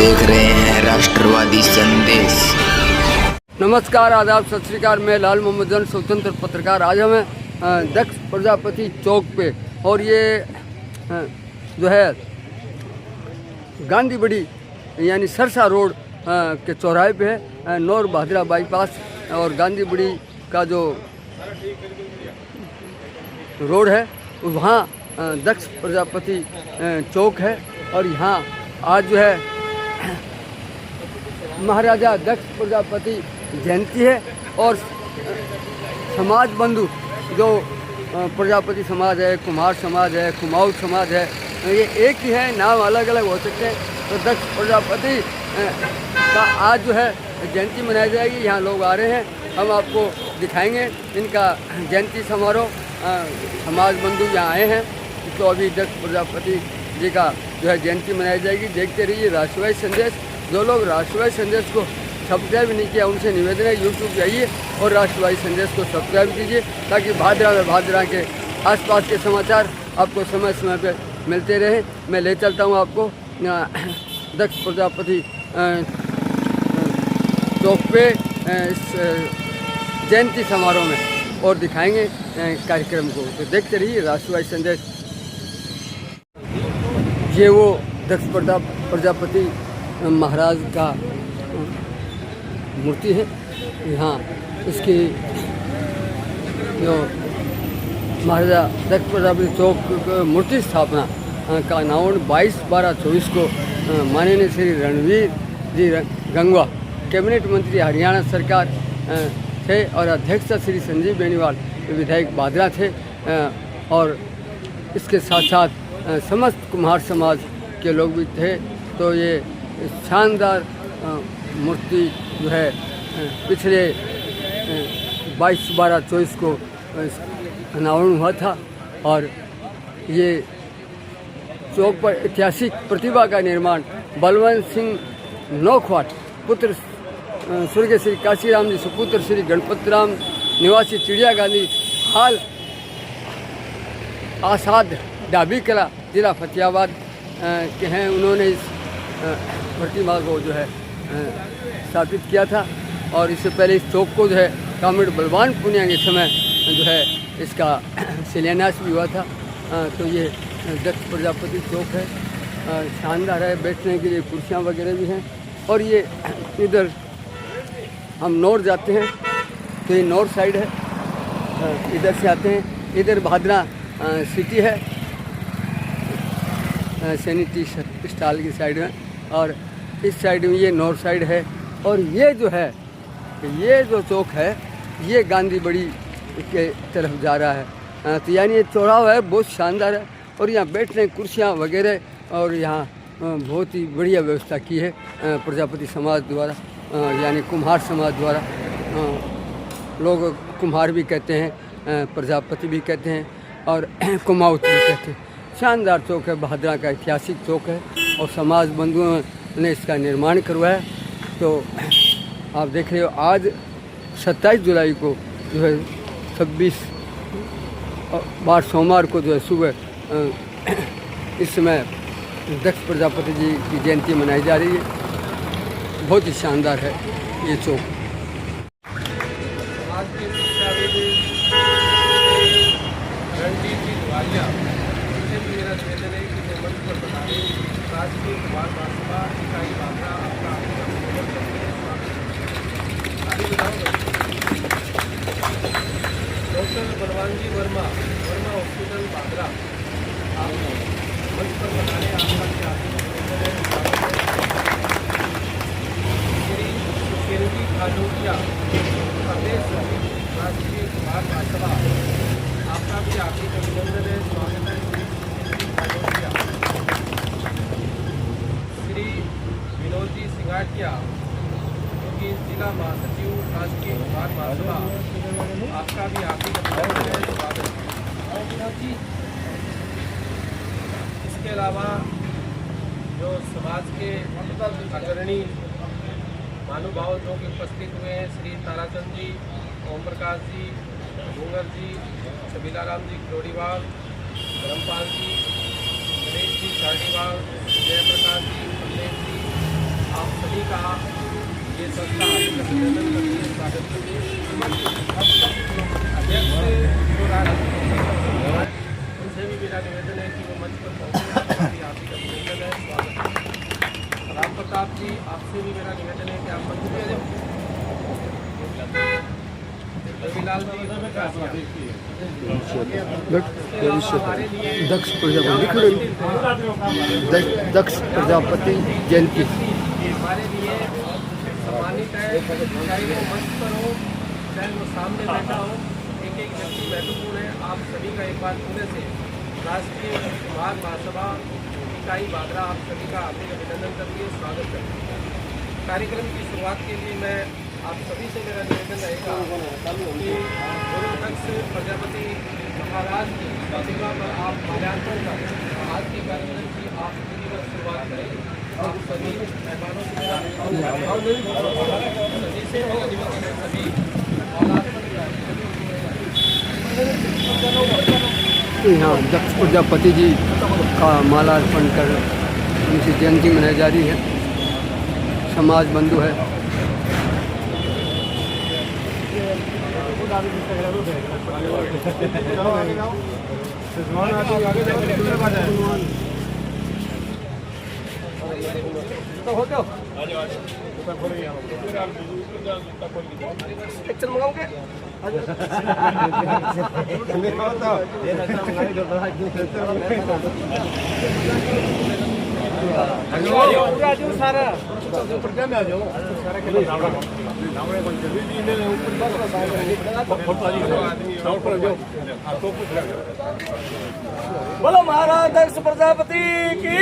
देख रहे हैं राष्ट्रवादी संदेश। नमस्कार, आदाब, सत श्री अकाल। मैं लाल मोहम्मद जन, स्वतंत्र पत्रकार। आज हम दक्ष प्रजापति चौक पे और ये जो है गांधी बड़ी यानी सरसा रोड के चौराहे पे है। नौर भादरा बाईपास और गांधी बड़ी का जो रोड है वहाँ दक्ष प्रजापति चौक है। और यहाँ आज जो है महाराजा दक्ष प्रजापति जयंती है और समाज बंधु जो प्रजापति समाज है, कुम्हार समाज है, कुमाऊँ समाज है, ये एक ही है, नाम अलग अलग हो सकते हैं। तो दक्ष प्रजापति का आज जो है जयंती मनाई जाएगी। यहाँ लोग आ रहे हैं, हम आपको दिखाएंगे इनका जयंती समारोह। समाज बंधु यहाँ आए हैं, तो अभी दक्ष प्रजापति जी का जो है जयंती मनाई जाएगी। देखते रहिए राष्ट्रवादी संदेश। जो लोग राष्ट्रवादी संदेश को सब्सक्राइब नहीं किया उनसे निवेदन है, यूट्यूब जाइए और राष्ट्रवादी संदेश को सब्सक्राइब कीजिए ताकि भादरा के आसपास के समाचार आपको समय समय पर मिलते रहे। मैं ले चलता हूँ आपको दक्ष प्रजापति चौक पे इस जयंती समारोह में और दिखाएंगे कार्यक्रम को। तो देखते रहिए राष्ट्रवादी संदेश। ये वो दक्ष प्रजापति महाराज का मूर्ति है। यहाँ इसकी जो महाराजा दक्ष प्रजापति चौक मूर्ति स्थापना का अनावरण 22/12/24 को माननीय श्री रणवीर जी गंगवा कैबिनेट मंत्री हरियाणा सरकार थे और अध्यक्ष श्री संजीव बेनीवाल विधायक भादरा थे। और इसके साथ साथ समस्त कुम्हार समाज के लोग भी थे। तो ये शानदार मूर्ति जो है पिछले 22/12/24 को अनावरण हुआ था। और ये चौक पर ऐतिहासिक प्रतिभा का निर्माण बलवंत सिंह नौखवाट पुत्र स्वर्गीय श्री काशीराम जी सुपुत्र श्री गणपति राम निवासी चिड़िया गांधी हाल आसाद डाबी कला जिला फतेहाबाद के हैं। उन्होंने इस प्रतिमा को जो है स्थापित किया था। और इससे पहले इस चौक को जो है कामरेड बलवान पुनिया के समय जो है इसका शिलान्यास भी हुआ था। तो ये दक्ष प्रजापति चौक है, शानदार है। बैठने के लिए कुर्सियाँ वगैरह भी हैं। और ये इधर हम नॉर्थ जाते हैं तो ये नॉर्थ साइड है, इधर से आते हैं। इधर भादरा सिटी है, सैनिटी स्टॉल की साइड में, और इस साइड में ये नॉर्थ साइड है। और ये जो है ये जो चौक है ये गांधी बड़ी के तरफ जा रहा है। तो यानी ये चौराहा है, बहुत शानदार है। और यहाँ बैठने कुर्सियाँ वगैरह और यहाँ बहुत ही बढ़िया व्यवस्था की है प्रजापति समाज द्वारा, यानी कुम्हार समाज द्वारा। लोग कुम्हार भी कहते हैं, प्रजापति भी कहते हैं और कुमाऊँ भी कहते हैं। शानदार चौक है, भादरा का ऐतिहासिक चौक है और समाज बंधुओं ने इसका निर्माण करवाया। तो आप देख रहे हो आज 27 जुलाई को जो है 26 बार सोमवार को जो है सुबह इस समय दक्ष प्रजापति जी की जयंती मनाई जा रही है। बहुत ही शानदार है ये चौक। डॉक्टर बलवान जी वर्मा हॉस्पिटल भादरा मंच पर बनाने आपका श्री सुखेरजी खानोटिया प्रदेश राष्ट्रीय कुमार भाजपा आपका भी हार्दिक अभिनंदन है, स्वागत है। खानोटिया श्री विनोद जी सिंगाटिया जिला महासचिव राष्ट्रीय कुमार भाजपा आपका भी हार्दिक अभिनंदन है, स्वागत है। इसके अलावा जो समाज के अग्रणी महानुभाव जो कि उपस्थित हुए हैं, श्री ताराचंद जी, ओम प्रकाश जी, भूंगर जी, छबीलाराम जी खरोड़ीवाल, धर्मपाल जी, गणेश जी सारडीवाल, जयप्रकाश जी, अमलेश जी, आप सभी का ये संस्था अभिनंदन करती है, स्वागत करती है। अध्यक्ष जो राजनीति उनसे भी मेरा निवेदन है कि वो मंच पर पहुँचे, आप ही का अभिनंदन है, स्वागत है। राम प्रताप जी, आपसे भी मेरा निवेदन है कि आप मंच पर जाओ। रविलाल जी, हमारे लिए दक्ष प्रजापति दक्ष प्रजापति जयंती हमारे लिए सम्मानित है, चाहे वो मंच पर हो चाहे वो सामने बैठा हो, एक एक व्यक्ति महत्वपूर्ण है। आप सभी का एक बार पुणे से राष्ट्रीय माघ महासभा इकाई बागरा आप सभी का हार्दिक अभिनंदन करती है, स्वागत करती है। कार्यक्रम की शुरुआत के लिए मैं आप सभी से मेरा निवेदन रहेगा कि गुरु दक्ष प्रजापति महाराज की प्रतिमा पर आप माल्यार्पण कर आज के कार्यक्रम की आप विधिवत शुरुआत करें। आप सभी मेहमानों से मेरा सभी से मेरा निवेदन है, सभी यहाँ दक्ष प्रजापति जी का मालार्पण कर उनकी जयंती मनाई जा रही है। समाज बंधु है। बोलो महाराज दक्ष प्रजापति की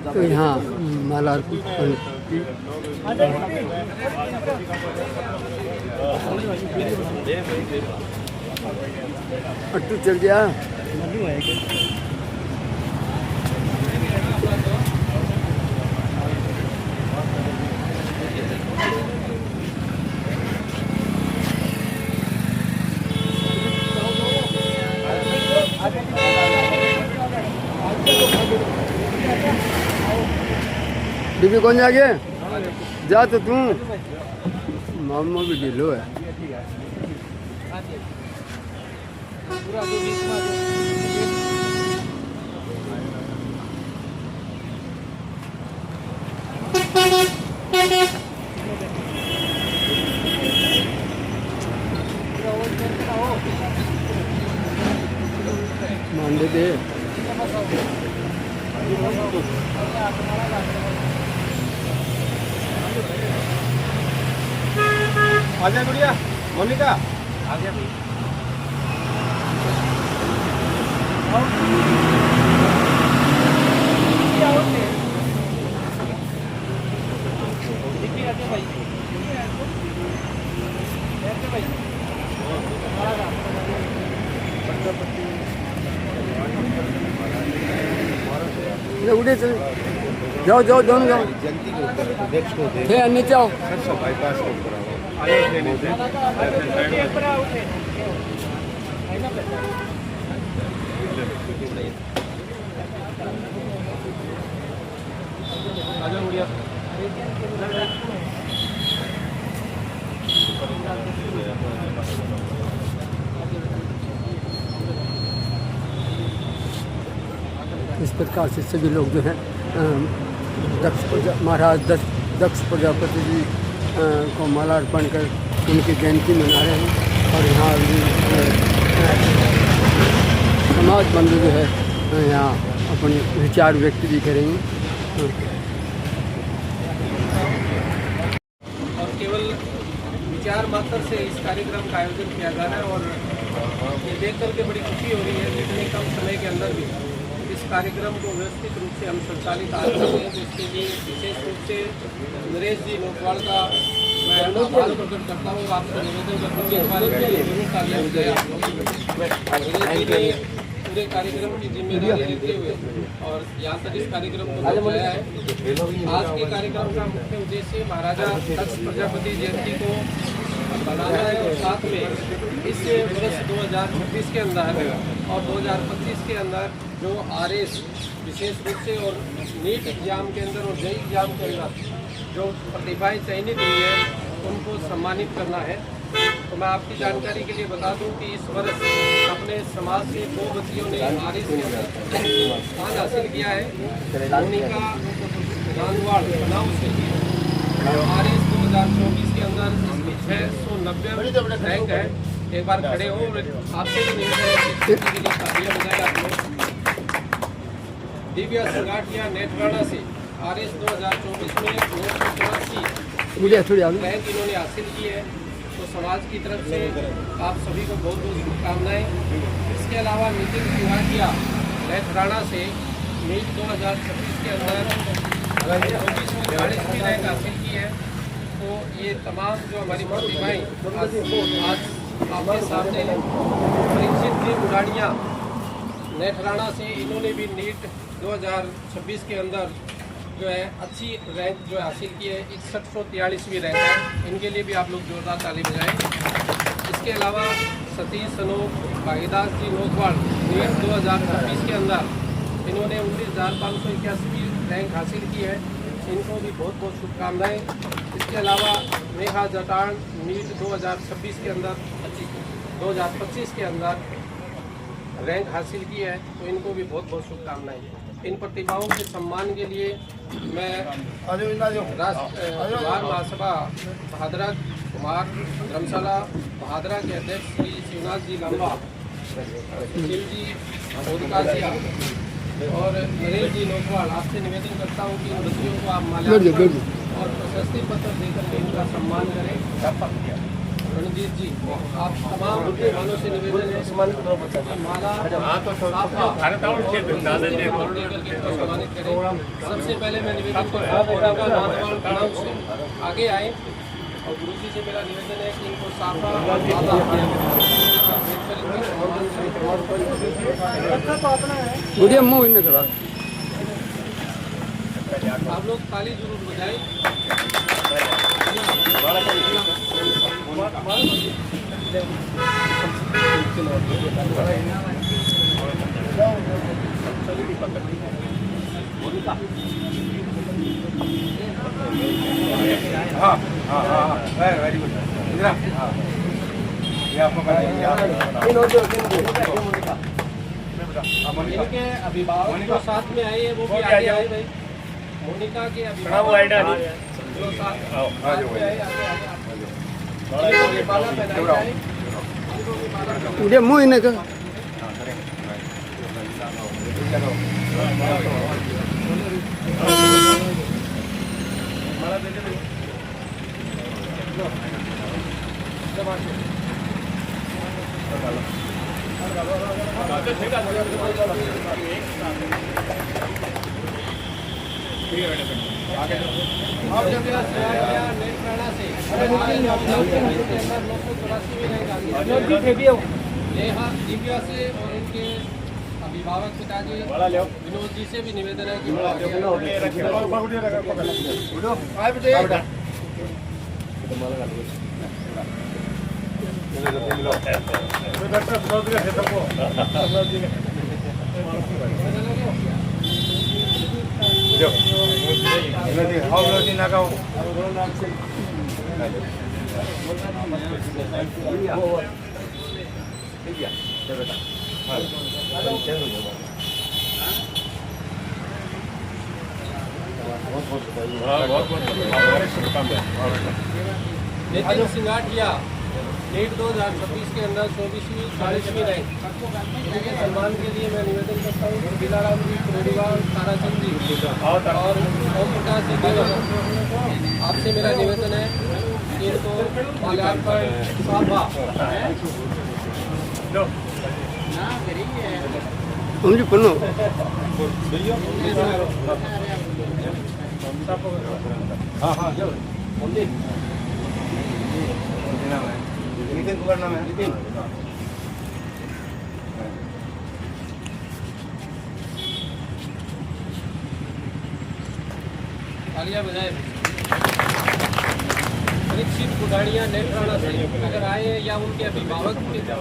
तो यहाँ मालार्पण अट्टू चल गया। बीबी कौन जा गया? जा तो तू मामू भी ढीलो है। मान दे दे। आजा गुड़िया, मोनिका आजा। उड़े चल जाओ जाओ दोनों जाओ। नीचे आओ। इस प्रकार से सभी लोग जो हैं महाराज दक्ष प्रजापति जी को मालार्पण कर उनकी जयंती मना रहे हैं। और यहाँ समाज बंधु जो है यहाँ अपने विचार व्यक्त भी करेंगे। और केवल विचार मात्र से इस कार्यक्रम का आयोजन किया जा रहा है और ये देख करके बड़ी खुशी हो रही है कि इतने कम समय के अंदर भी इस कार्यक्रम को व्यवस्थित रूप से हम संचालित आ रहे हैं। तो इसके लिए विशेष रूप से नरेश जी लोकवाड़ का मैं आभार प्रकट करता हूँ। आपको निवेदन करता हूँ इस बारे में जरूर कार्य पूरे कार्यक्रम की जिम्मेदारी लेते हुए और यहाँ तक इस कार्यक्रम को पहुँचाया है। आज के कार्यक्रम का मुख्य उद्देश्य महाराजा दक्ष प्रजापति जयंती को बनाना है और साथ में इस वर्ष 2026 के अंदर और 2025 के अंदर जो RS विशेष रूप से और नीट एग्जाम के अंदर और JEE एग्जाम के अंदर जो प्रतिभाएं चयनित हुई है उनको सम्मानित करना है। तो मैं आपकी जानकारी के लिए बता दूं कि इस वर्ष अपने समाज से 2 बच्चियों ने RS के अंदर स्थान हासिल किया है। मोनिका गांधवाड़ बनाऊ से RS 2024 के अंदर इसकी 690 रैंक है। एक बार खड़े हो और आपसे भी निवेदन है कि तालियां बजाएं आप लोग। दिव्या संगाटिया नेत्राणा से RS 2024 में 984 रैंक इन्होंने हासिल की है। तो समाज की तरफ से आप सभी को बहुत बहुत शुभकामनाएं। इसके अलावा नितिन सिंघाटिया नेत्राणा से नीट 2026 के अंदर 40वीं रैंक हासिल की है। तो ये तमाम जो हमारी प्रतिभाएं आज आपके सामने हैं। परीक्षित जी उड़ाड़िया नेत्राणा से इन्होंने भी नीट 2026 के अंदर जो है अच्छी रैंक जो हासिल की है। 6143वीं रैंक है। इनके लिए भी आप लोग जोरदार ताली बजाएं। इसके अलावा सतीश सनोख भागीदास जी नोकवाड़ नीट 2026 के अंदर इन्होंने 19,581वीं रैंक हासिल की है। इनको भी बहुत बहुत शुभकामनाएं। इसके अलावा नेहा जटान नीट 2026 के अंदर 2025 के अंदर रैंक हासिल की है। तो इनको भी बहुत बहुत शुभकामनाएं। इन प्रतिभाओं के सम्मान के लिए मैं जवाहर महासभा भादरा कुमार धर्मशाला भादरा के अध्यक्ष श्री शिवनाथ जी लंबा, शिव जी मोदकासिया और नरेश जी नोकवाड़ आपसे निवेदन करता हूँ कि इन बच्चियों को आप माल्यार्पण और प्रशस्ति पत्र देकर के इनका सम्मान करें। रणजीत जी आप तमाम बुद्धिमानों से निवेदन है माला सम्मानित करें। सबसे पहले मैं निवेदन करता हूँ से आगे आए और गुरु जी से मेरा निवेदन है कि इनको साफा गुड़िया मुँह इन्हें करा आप लोग ताली जरूर बजाएं। Very good. इनके अभिभावक जो साथ में आए हैं वो भी आगे आए भाई। मोनिका के अभिभावक जो साथ में आए गुड़िया मुँह इन्हें कर दिव्या से और उनके अभिभावक पिताजी विनोद जी से भी निवेदन है कि नितिन सिंघाटिया नीट 2026 के अंदर 24वीं 40वीं रैंक इनके सम्मान के लिए मैं निवेदन करता हूँ दिलाराम जी प्रेडीवाल ताराचंद जी और ओम प्रकाश जी देवर आपसे मेरा निवेदन है कि इनको माल्यार्पण साफा मुझे पन्नो हाँ हाँ नितिन कुमार नाम है नितिन। तालियां बजाए। परीक्षित गुडाड़िया नेत्राणा से अगर आए या उनके अभिभावक के तो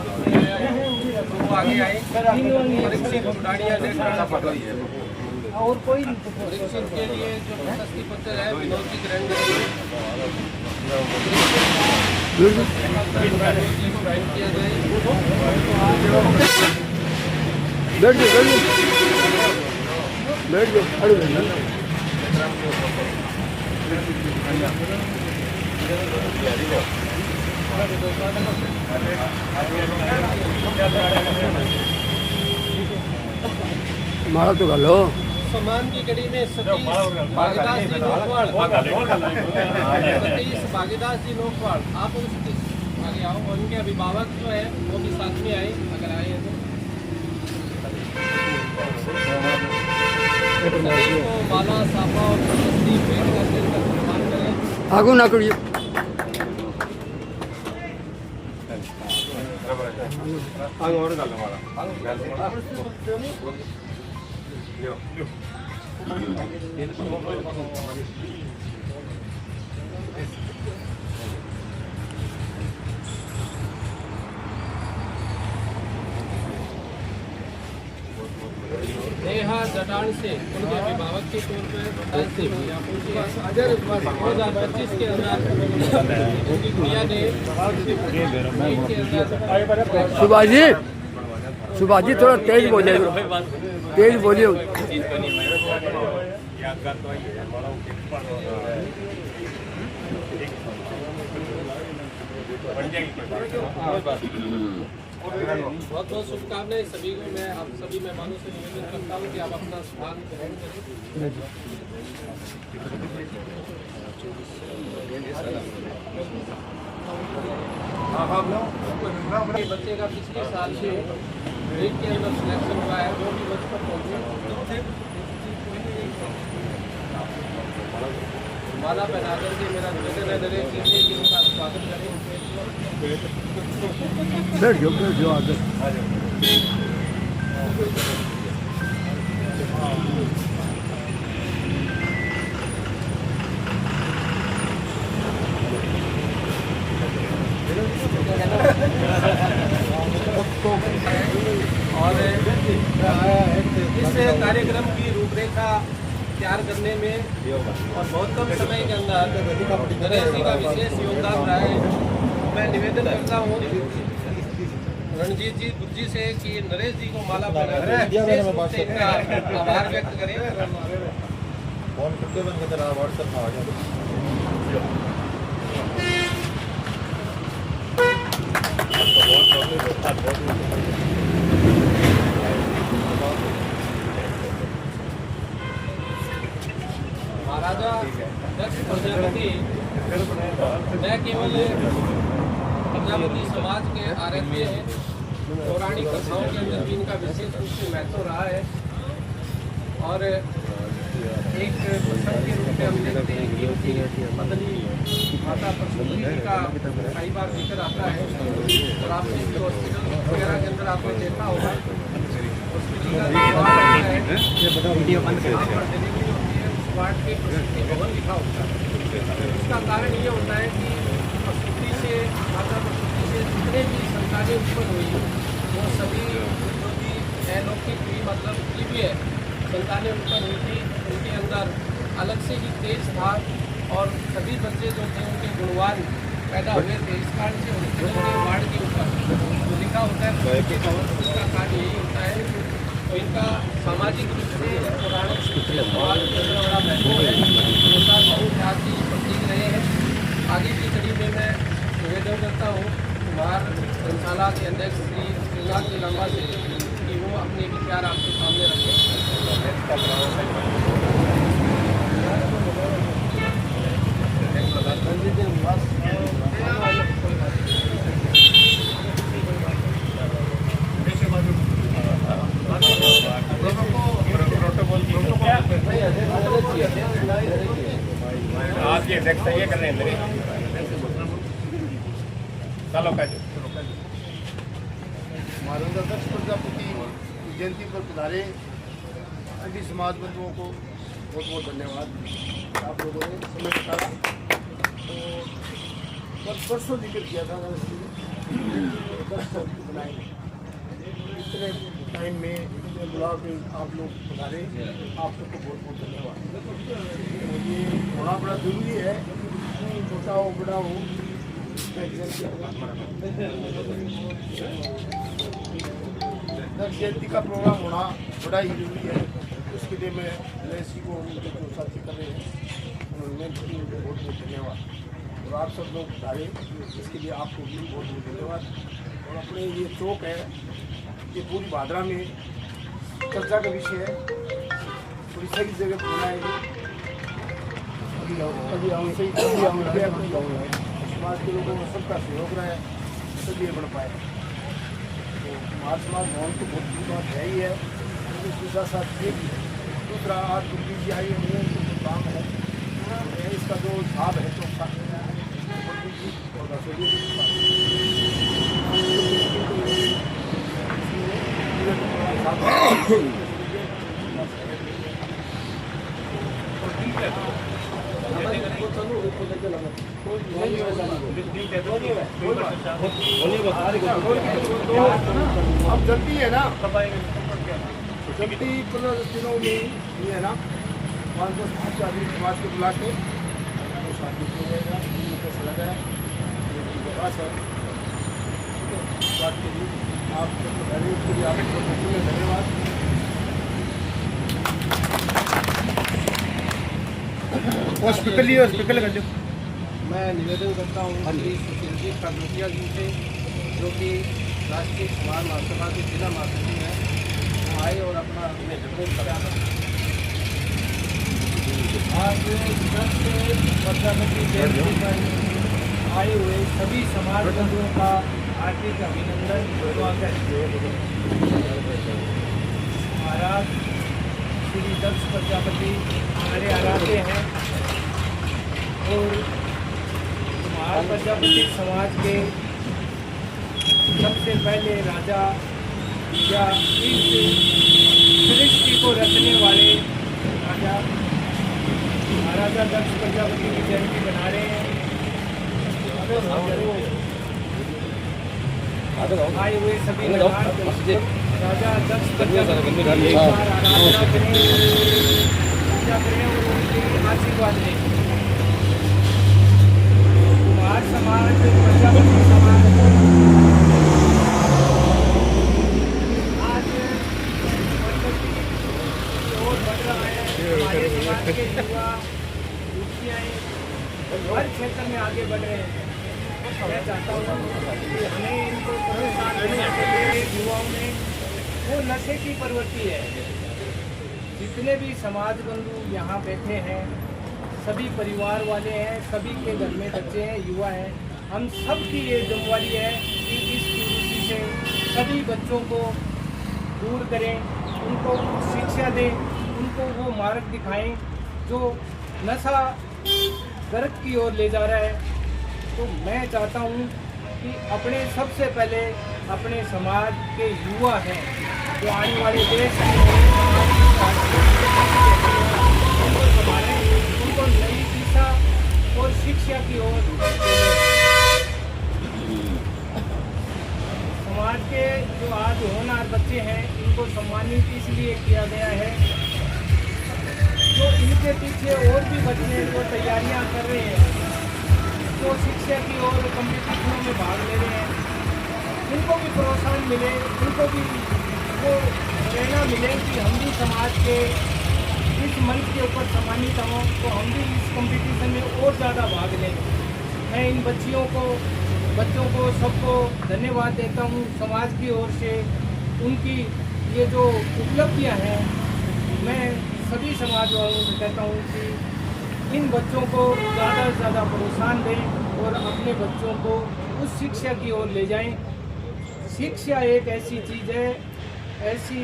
वो आगे आए। परीक्षित गुडाड़िया नेत्राणा और कोई परीक्षित के लिए जो प्रशस्ति पत्र है विनोद जी ग्रहण करेंगे। किया जाए। बैठ जाओ बैठ जाओ खड़े हो जाओ। मारा तो गलो सम्मान की कड़ी में सतीश भागीदास जी लोकवाड़, सतीश भागीदास जी लोकवाड़, आप उनसे आगे आओ और उनके अभिभावक जो है वो भी साथ में आए अगर आए हैं तो सतीश को माला साफा और प्रशस्ति भेंट करके उनका सम्मान करें। आगो ना करिए आगे और डालो हमारा नेहा जटान से उनके अभिभावक के तौर पर 2025 के अंदर उनकी गुड़िया ने सुभाष जी थोड़ा तेज बोलिए तेज बोलिए। बहुत बहुत शुभकामनाएं सभी को। मैं आप सभी मेहमानों से निवेदन करता हूँ कि आप अपना स्थान ग्रहण करें। बच्चे का पिछले साल से ग्रेड के अंदर सिलेक्शन हुआ है वो भी बच पर पहुँचे। माला पहना करके मेरा निवेदन है दरेक कि उनका स्वागत करें। बैठ जाओ आगे। और इस कार्यक्रम की रूपरेखा तैयार करने में और बहुत कम समय के अंदर नरेश जी का विशेष योगदान रहा है। मैं निवेदन करता हूँ रणजीत जी गुज्जी से कि नरेश जी को माला पहनाकर विशेष रूप से इनका आभार व्यक्त करें। महाराजा दक्ष प्रजापति मैं केवल प्रजापति समाज के आराध्य हैं। पौराणिक कथाओं के अंदर भी इनका विशेष रूप से महत्व रहा है और एक प्रसंग के रूप में हम देखते हैं कि उनकी पत्नी माता प्रसूति का कई बार जिक्र आता है और आपने भी हॉस्पिटल वगैरह के अंदर आपने देखा होगा वार्ड के प्रसूति भवन लिखा होता है। इसका कारण ये होता है कि प्रसूति से माता प्रसूति से जितने भी संतानें उत्पन्न हुई वो सभी जो भी अलौकिक हुई मतलब दिव्य संतानें उत्पन्न हुई थी उनके अंदर अलग से ही तेज था और सभी बच्चे जो थे उनके गुणवान पैदा हुए थे। इस कारण से हॉस्पिटल के वार्ड के ऊपर जो लिखा होता है प्रसूति भवन उसका कार्य यही होता है। तो इनका सामाजिक रूप से पौराणिक समाज में बड़ा महत्व है। ऐसा बहुत जाति प्रतीक रहे हैं। आगे की कड़ी में मैं निवेदन करता हूँ कुमार धर्मशाला के अध्यक्ष श्री श्रीनाथ जी लांबा से कि वो अपने विचार आपके सामने रखें। आज ये अध्यक्ष ये कर रहे हैं चलो महाराजा दक्ष प्रजापति जयंती पर पधारे सभी समाज बंधुओं को बहुत बहुत धन्यवाद। आप लोगों ने समय निकाला। और परसों जिक्र किया था बनाएंगे। इतने टाइम में इतने बुलाव में आप लोग पधारे, आप सबको बहुत बहुत धन्यवाद। ये होना बड़ा जरूरी है, छोटा हो बड़ा हो। जयंती का प्रोग्राम होना बड़ा ही जरूरी है। उसके लिए मैं एलआईसी को उनके जो साथी कर रहे हैं उन्होंने उनको बहुत बहुत धन्यवाद। और आप सब लोग पधारे, इसके लिए आपको भी बहुत बहुत धन्यवाद। और अपने ये चौक है, ये पूरी भादरा में चर्चा का विषय है। थोड़ी सही जगह पर बनाएंगे, कभी आऊँगा समाज के लोगों में सबका सहयोग रहा है, इसलिए बढ़ पाए। तो महाराज समाज भवन तो बहुत बड़ी बात है ही है, उसके साथ साथ ये भी है। दूसरा आज गुरु जी आई हुए जो काम है, इसका जो हिसाब है तो अब जल्दी है ना, जल्दी 15 दिनों में ये है ना 5-10 शादी समाज को बुला के शादी हो जाएगा। पैसा लगा है बात के लिए आप उसके लिए आपको धन्यवाद। स्पीकर लगा दो। मैं निवेदन करता हूँ श्री सुशीलजीत काकड़िया जी से, जो कि राष्ट्रीय समाज महासभा के जिला महासचिव हैं, वो आए और अपना नेतृत्व करा। आज प्रजापति जयंती पर आए हुए सभी समाज बंधुओं का हार्दिक अभिनंदन स्वागत। महाराज श्री दक्ष प्रजापति हमारे आराध्य हैं और महाराज प्रजापति समाज के सबसे पहले राजा या इस सृष्टि को रचने वाले राजा महाराजा दक्ष प्रजापति की जयंती मना रहे हैं। आए हुए सभी राजा दक्ष प्रजापति की एक बार आराधना करें, पूजा करें और उनके आशीर्वाद लें। कुमार समाज, प्रजापति समाज आज प्रगति की ओर बढ़ रहा है। हमारे समाज के युवा युवतियाँ हर क्षेत्र में आगे बढ़ रहे हैं। मैं चाहता हूँ कि हमें इनको प्रोत्साहन देने के लिए युवाओं में वो नशे की प्रवृत्ति है। जितने भी समाज बंधु यहाँ बैठे हैं, सभी परिवार वाले हैं, सभी के घर में बच्चे हैं, युवा हैं, हम सब की ये जिम्मेदारी है कि इस कुरीति से सभी बच्चों को दूर करें, उनको शिक्षा दें, उनको वो मार्ग दिखाएं जो नशा गर्क की ओर ले जा रहा है। तो मैं चाहता हूँ कि अपने सबसे पहले अपने समाज के युवा हैं जो आने वाले देश की उनको संभालें, उनको नई दिशा और शिक्षा की ओर। समाज के जो आज होनहार बच्चे हैं इनको सम्मानित इसलिए किया गया है जो इनके पीछे और भी बच्चे जो तैयारियां कर रहे हैं, जो शिक्षा की ओर कॉम्पिटिशनों में भाग ले रहे हैं, उनको भी प्रोत्साहन मिले, उनको भी वो प्रेरणा मिले कि हम भी समाज के इस मंच के ऊपर सम्मानित हों, तो हम भी इस कंपटीशन में और ज़्यादा भाग लें। मैं इन बच्चों को सबको धन्यवाद देता हूँ समाज की ओर से। उनकी ये जो उपलब्धियाँ हैं, मैं सभी समाज वालों से कहता हूँ कि इन बच्चों को ज़्यादा से ज़्यादा प्रोत्साहन दें और अपने बच्चों को उस शिक्षा की ओर ले जाएं। शिक्षा एक ऐसी चीज़ है, ऐसी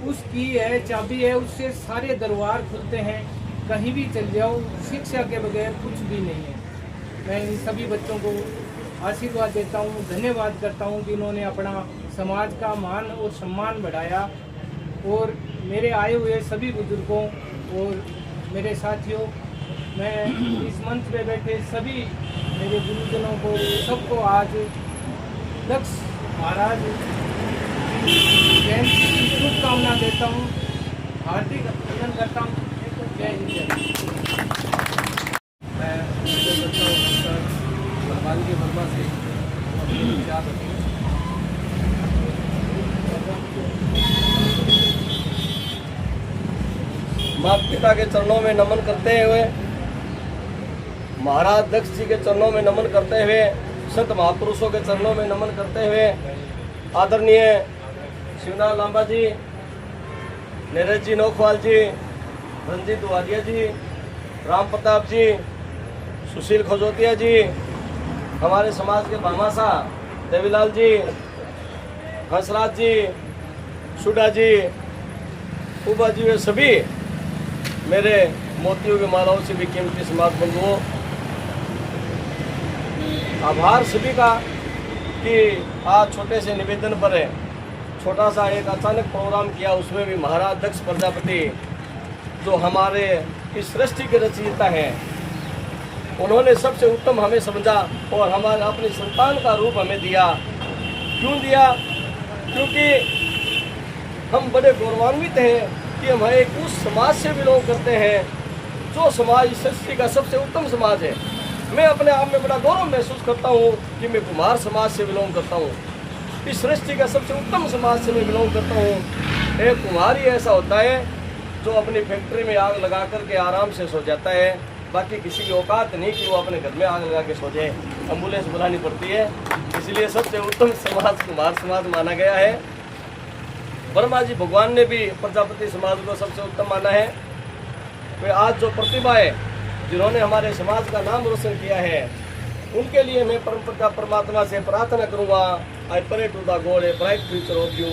उसकी है चाबी है, उससे सारे दरबार खुलते हैं। कहीं भी चल जाओ, शिक्षा के बगैर कुछ भी नहीं है। मैं इन सभी बच्चों को आशीर्वाद देता हूँ, धन्यवाद करता हूँ कि इन्होंने अपना समाज का मान और सम्मान बढ़ाया। और मेरे आए हुए सभी बुजुर्गों और मेरे साथियों, मैं इस मंच पे बैठे सभी मेरे गुरुजनों को सबको आज दक्ष महाराज जयंती की शुभकामना देता हूँ, हार्दिक अभिनंदन करता हूँ। जय हिंद जय भारत। मैं करता हूँ डॉक्टर बलवानगी वर्मा से अपने विचार रखूँ। माता पिता के चरणों में नमन करते हुए, महाराज दक्ष जी के चरणों में नमन करते हुए, संत महापुरुषों के चरणों में नमन करते हुए, आदरणीय शिवनाथ लांबा जी, नीरज जी नोखवाल जी, रंजीत दुआलिया जी, राम प्रताप जी, सुशील खजोतिया जी, हमारे समाज के भामाशाह देवीलाल जी, हंसराज जी, सुडा जी, उबा जी, वे सभी मेरे मोतियों की मालाओं से भी कीमती समाज बंधुओं, आभार सभी का कि आज छोटे से निवेदन पर है, छोटा सा एक अचानक प्रोग्राम किया, उसमें भी महाराज दक्ष प्रजापति जो हमारे इस सृष्टि के रचयिता हैं, उन्होंने सबसे उत्तम हमें समझा और हमारे अपनी संतान का रूप हमें दिया। क्यों दिया? क्योंकि हम बड़े गौरवान्वित हैं कि हम एक उस समाज से बिलोंग करते हैं जो समाज इस सृष्टि का सबसे उत्तम समाज है। मैं अपने आप में बड़ा गौरव महसूस करता हूँ कि मैं कुमार समाज से बिलोंग करता हूँ, इस सृष्टि का सबसे उत्तम समाज से मैं बिलोंग करता हूँ। एक कुमार ही ऐसा होता है जो अपनी फैक्ट्री में आग लगा करके आराम से सो जाता है, बाकी किसी की औकात नहीं कि वो अपने घर में आग लगा के सो जाए, एम्बुलेंस बुलानी पड़ती है। इसलिए सबसे उत्तम समाज कुमार समाज माना गया है। वर्मा जी भगवान ने भी प्रजापति समाज को सबसे उत्तम माना है। वे आज जो प्रतिभा है जिन्होंने हमारे समाज का नाम रोशन किया है, उनके लिए मैं परमात्मा से प्रार्थना करूंगा, I pray to the God a bright future of you.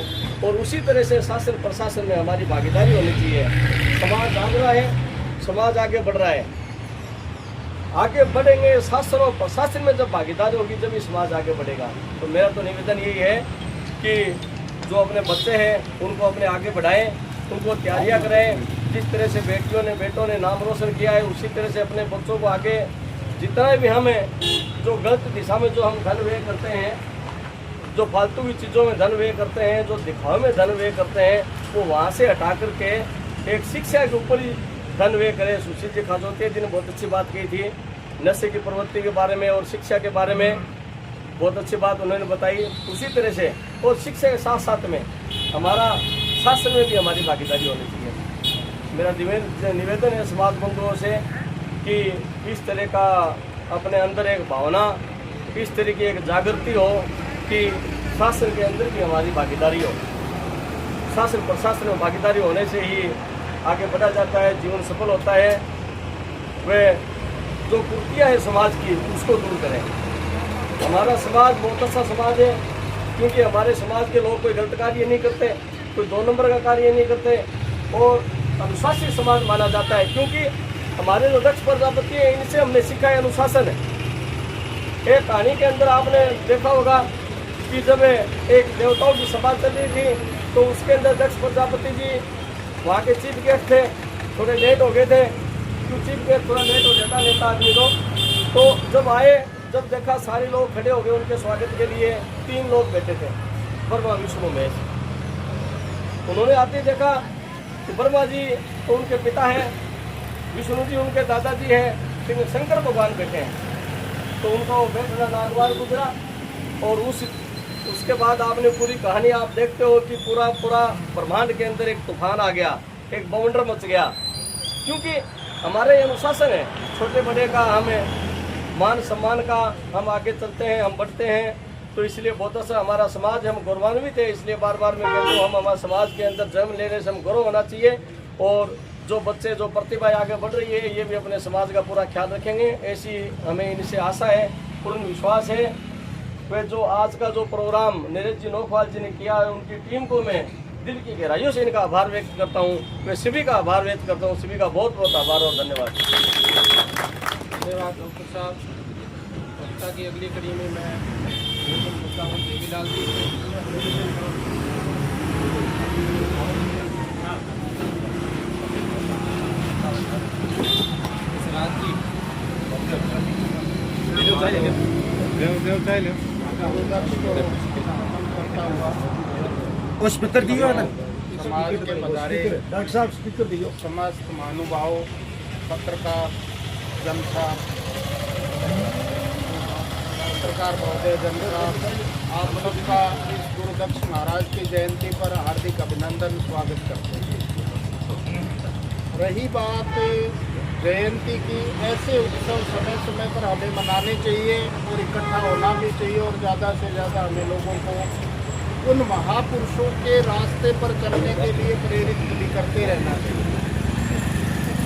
और उसी तरह से शासन प्रशासन में हमारी भागीदारी होनी चाहिए। समाज जाग रहा है, समाज आगे बढ़ रहा है, आगे बढ़ेंगे शासन और प्रशासन में जब भागीदारी होगी जब ही समाज आगे बढ़ेगा। तो मेरा तो निवेदन यही है कि जो अपने बच्चे हैं उनको अपने आगे बढ़ाएं, उनको तैयारियां करें। जिस तरह से बेटियों ने बेटों ने नाम रोशन किया है, उसी तरह से अपने बच्चों को आगे जितना भी हमें जो गलत दिशा में जो हम धन व्यय करते हैं, जो फालतू की चीज़ों में धन व्यय करते हैं, जो दिखावे में धन व्यय करते हैं, वो वहाँ से हटा करके एक शिक्षा के ऊपर ही धन व्यय करें। सुशील जी खजोतिया जी ने बहुत अच्छी बात कही थी नशे की प्रवृत्ति के बारे में और शिक्षा के बारे में, बहुत अच्छी बात उन्होंने बताई। उसी तरह से और शिक्षा के साथ साथ में हमारा शासन में भी हमारी भागीदारी होनी चाहिए। मेरा निवेदन है समाज बंधुओं से कि इस तरह का अपने अंदर एक भावना, इस तरह की एक जागृति हो कि शासन के अंदर भी हमारी भागीदारी हो। शासन प्रशासन में भागीदारी होने से ही आगे बढ़ा जाता है, जीवन सफल होता है। वे जो कुर्तियाँ है समाज की उसको दूर करें। हमारा समाज बहुत अच्छा समाज है, क्योंकि हमारे समाज के लोग कोई गलत कार्य नहीं करते, कोई 2 नंबर का कार्य नहीं करते और अनुशासित समाज माना जाता है। क्योंकि हमारे जो दक्ष प्रजापति है, इनसे हमने सीखा है अनुशासन है। एक कहानी के अंदर आपने देखा होगा कि जब एक देवताओं की सभा चल रही थी तो उसके अंदर दक्ष प्रजापति जी वहाँ के चीफ गेस्ट थे, थोड़े लेट हो गए थे। क्यों चीफ गेस्ट थोड़ा लेट हो जाता नेता आदमी तो जब आए, जब देखा सारे लोग खड़े हो गए उनके स्वागत के लिए, 3 लोग बैठे थे, वर्मा विष्णु महेश। उन्होंने आते देखा कि वर्मा जी तो उनके पिता हैं, विष्णु जी उनके दादाजी हैं, फिर शंकर भगवान बैठे हैं। तो उनका वो बैठना नागवार गुजरा और उसके बाद आपने पूरी कहानी आप देखते हो कि पूरा ब्रह्मांड के अंदर एक तूफान आ गया, एक बवंडर मच गया। क्योंकि हमारे अनुशासन है, छोटे बड़े का हमें मान सम्मान का, हम आगे चलते हैं, हम बढ़ते हैं। तो इसलिए बहुत अच्छा हमारा समाज, हम गौरवान्वित है। इसलिए बार बार मैं कहता हूँ हम हमारे समाज के अंदर जन्म लेने से हम गौरव होना चाहिए। और जो बच्चे जो प्रतिभा आगे बढ़ रही है, ये भी अपने समाज का पूरा ख्याल रखेंगे, ऐसी हमें इनसे आशा है, पूर्ण विश्वास है। वे जो आज का जो प्रोग्राम नीरज जी नोखवाल जी ने किया है, उनकी टीम को मैं दिल की गहराइयों से इनका आभार व्यक्त करता हूँ। मैं सभी का आभार व्यक्त करता हूँ, सभी का बहुत बहुत आभार और धन्यवाद। धन्यवाद डॉक्टर साहब। वक्ता की अगली कड़ी में मैं करता हूँ देवीलाल जी से। स्पीकर दियो ना समाज के पधारे डॉक्टर साहब स्पीकर दियो। समस्त महानुभावों, पत्रकार जनता, पत्रकार महोदय जनता, आप सबका इस गुरुदक्ष महाराज की जयंती पर हार्दिक अभिनंदन स्वागत करते हैं। रही बात जयंती की, ऐसे उत्सव समय समय पर हमें मनाने चाहिए और इकट्ठा होना भी चाहिए और ज़्यादा से ज़्यादा हमें लोगों को उन महापुरुषों के रास्ते पर चलने के लिए प्रेरित भी करते रहना चाहिए।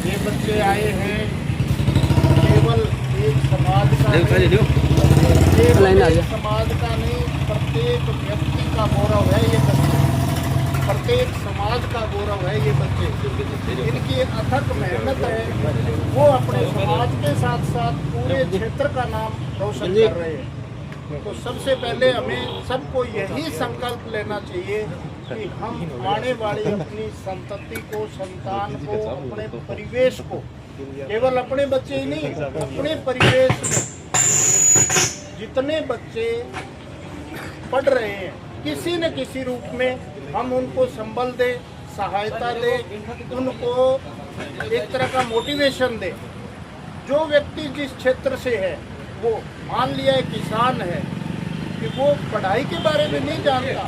ये बच्चे आए हैं केवल एक समाज का समाज का नहीं, प्रत्येक व्यक्ति का गौरव है ये बच्चे, प्रत्येक समाज का गौरव है ये बच्चे। इनकी अथक मेहनत है, वो अपने समाज के साथ साथ पूरे क्षेत्र का नाम रोशन कर रहे हैं। तो सबसे पहले हमें सबको यही संकल्प लेना चाहिए कि हम आने वाली अपनी संतति को, संतान को, अपने परिवेश को, केवल अपने बच्चे ही नहीं, अपने परिवेश में जितने बच्चे पढ़ रहे हैं किसी न किसी रूप में हम उनको संबल दें, सहायता दें, उनको एक तरह का मोटिवेशन दें। जो व्यक्ति जिस क्षेत्र से है, वो मान लिया है किसान है, कि वो पढ़ाई के बारे में नहीं जानता,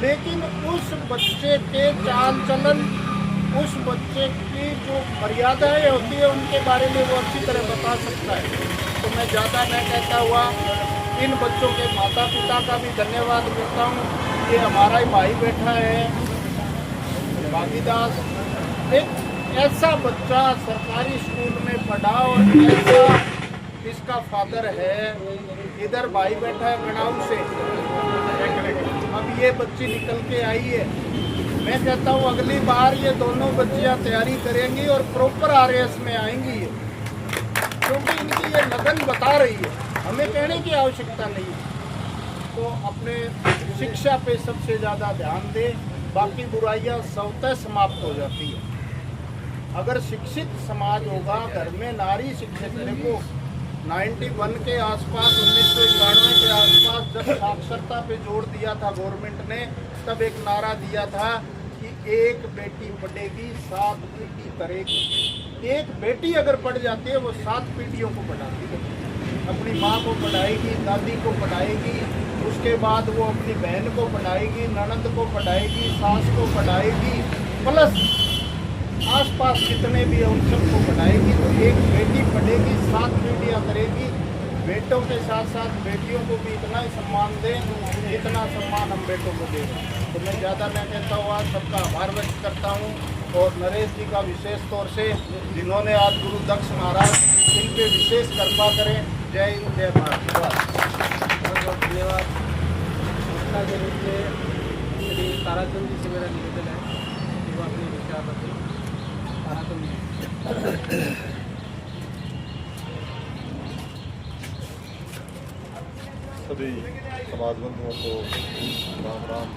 लेकिन उस बच्चे के चाल चलन, उस बच्चे की जो मर्यादाएं होती है उनके बारे में वो अच्छी तरह बता सकता है। तो मैं ज़्यादा न कहता हुआ इन बच्चों के माता पिता का भी धन्यवाद करता हूँ। ये हमारा ही भाई बैठा है बागीदास, एक ऐसा बच्चा सरकारी स्कूल में पढ़ा और ऐसा इसका फादर है, इधर भाई बैठा है गणाऊ से, अब ये बच्ची निकल के आई है। मैं कहता हूँ अगली बार ये दोनों बच्चियाँ तैयारी करेंगी और प्रॉपर RS में आएंगी ये, क्योंकि इनकी ये लगन बता रही है, हमें कहने की आवश्यकता नहीं है। तो अपने शिक्षा पे सबसे ज़्यादा ध्यान दें, बाकी बुराइयाँ स्वतः समाप्त हो जाती है। अगर शिक्षित समाज होगा, घर में नारी शिक्षित, देखो 91 के आसपास, 1991 के आसपास जब साक्षरता पे जोर दिया था गवर्नमेंट ने, तब एक नारा दिया था कि एक बेटी पढ़ेगी 7 पीढ़ी करेगी। एक बेटी अगर पढ़ जाती है वो 7 पीढ़ियों को पढ़ाती है, अपनी माँ को पढ़ाएगी, दादी को पढ़ाएगी, उसके बाद वो अपनी बहन को पढ़ाएगी, ननद को पढ़ाएगी, सास को पढ़ाएगी, प्लस आसपास जितने भी हैं उन सबको पढ़ाएगी। तो एक बेटी पढ़ेगी, 7 पीढ़ियाँ करेगी। बेटों के साथ साथ बेटियों को भी इतना ही सम्मान दें जितना सम्मान हम बेटों को दे रहे हैं। तो मैं ज़्यादा नहीं कहता हुआ सबका आभार व्यक्त करता हूँ, और नरेश जी का विशेष तौर से, जिन्होंने आज गुरुदक्ष महाराज, इन पे विशेष कृपा करें। जय हिंद, जय भारत। बहुत बहुत धन्यवाद। घोषणा के रूप में श्री ताराचंद जी से मेरा निवेदन है कि वो अपने विचार रखें। ताराचंद जी। सभी समाज बंधुओं को राम राम।